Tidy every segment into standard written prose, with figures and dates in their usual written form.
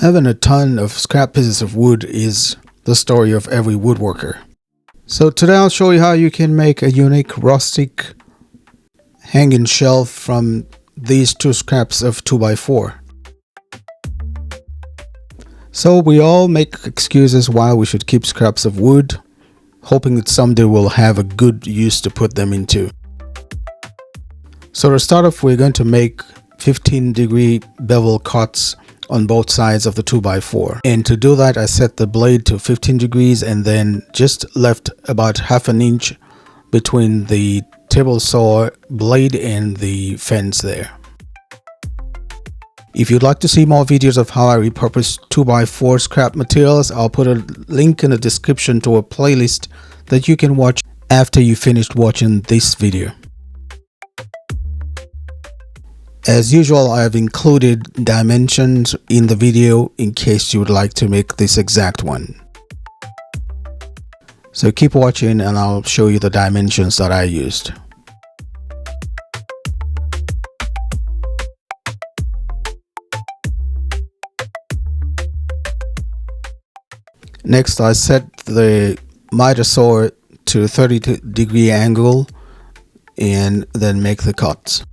Having a ton of scrap pieces of wood is the story of every woodworker. So today I'll show you how you can make a unique rustic hanging shelf from these two scraps of 2x4. So we all make excuses why we should keep scraps of wood, hoping that someday we'll have a good use to put them into. So to start off, we're going to make 15-degree bevel cuts on both sides of the 2x4, and to do that I set the blade to 15 degrees and then just left about half an inch between the table saw blade and the fence there. If you'd like to see more videos of how I repurpose 2x4 scrap materials, I'll put a link in the description to a playlist that you can watch after you finished watching this video. As usual, I have included dimensions in the video in case you would like to make this exact one. So keep watching and I'll show you the dimensions that I used. Next, I set the miter saw to 30-degree angle and then make the cuts.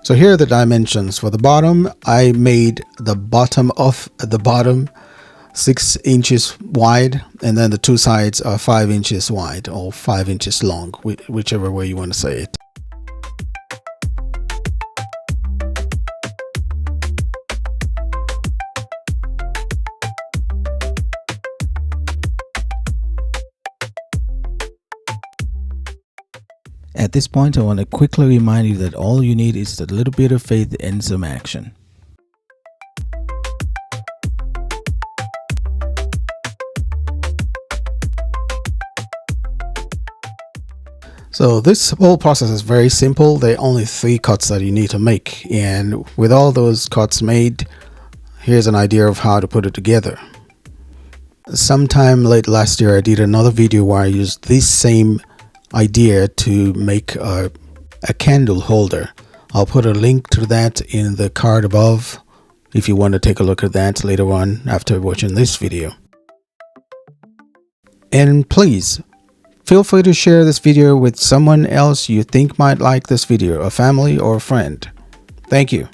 So here are the dimensions. For the bottom, I made the bottom of the bottom 6 inches wide, and then the two sides are 5 inches wide or 5 inches long, whichever way you want to say it. At this point, I want to quickly remind you that all you need is a little bit of faith and some action. So this whole process is very simple. There are only 3 cuts that you need to make, and with all those cuts made, here's an idea of how to put it together. Sometime late last year, I did another video where I used this same idea to make a candle holder. I'll put a link to that in the card above if you want to take a look at that later on after watching this video. And please feel free to share this video with someone else you think might like this video, a family or a friend. Thank you.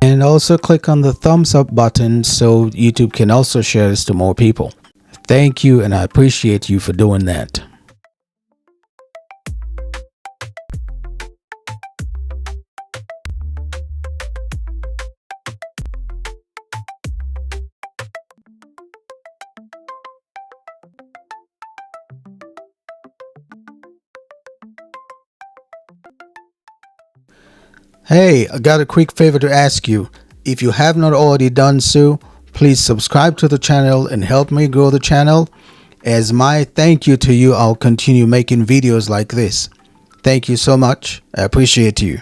And also click on the thumbs up button so YouTube can also share this to more people. Thank you, and I appreciate you for doing that. Hey, I got a quick favor to ask you. If you have not already done so, please subscribe to the channel and help me grow the channel. As my thank you to you, I'll continue making videos like this. Thank you so much. I appreciate you.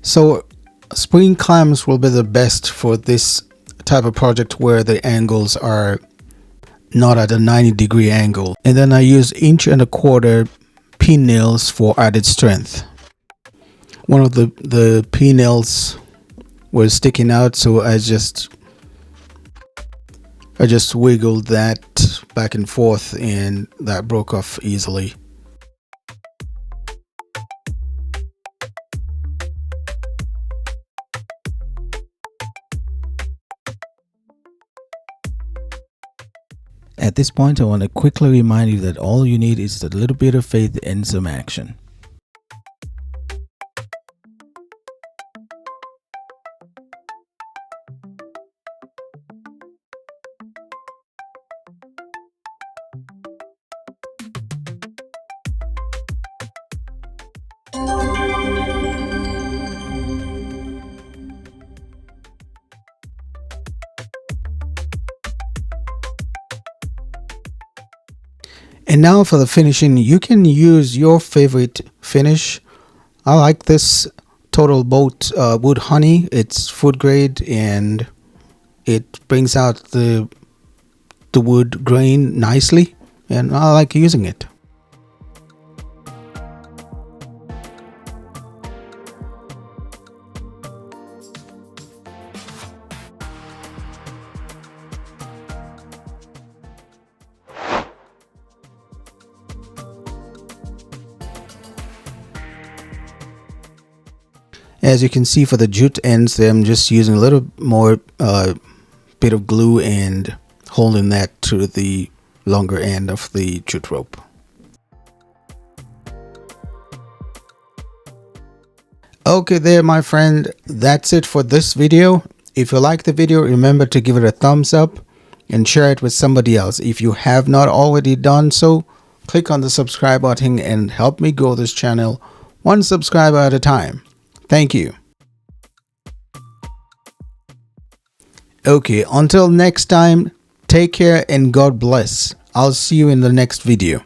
So spring clamps will be the best for this type of project where the angles are not at a 90-degree angle. And then I use 1.25" pin nails for added strength. One of the pin nails was sticking out, so I just wiggled that back and forth and that broke off easily. At this point, I want to quickly remind you that all you need is a little bit of faith and some action. And now for the finishing, you can use your favorite finish. I like this Total Boat Wood Honey. It's food grade and it brings out the wood grain nicely, and I like using it. As you can see, for the jute ends, I'm just using a little more bit of glue and holding that to the longer end of the jute rope. Okay there, my friend, that's it for this video. If you like the video, remember to give it a thumbs up and share it with somebody else. If you have not already done so, click on the subscribe button and help me grow this channel one subscriber at a time. Thank you. Okay, until next time, take care and God bless. I'll see you in the next video.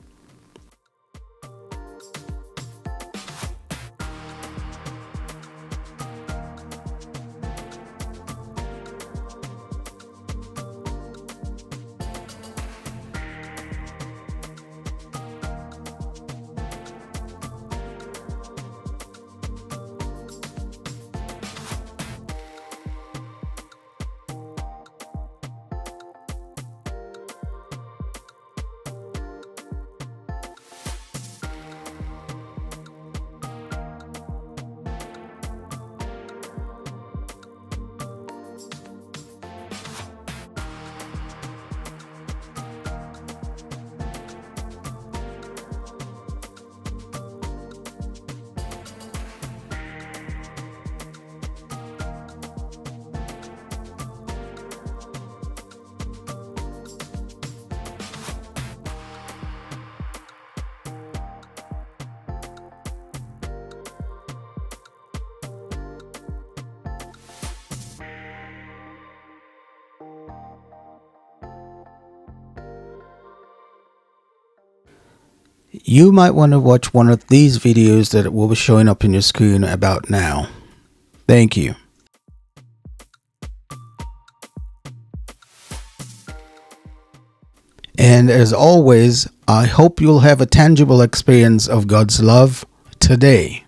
You might want to watch one of these videos that will be showing up in your screen about now. Thank you. And as always, I hope you'll have a tangible experience of God's love today.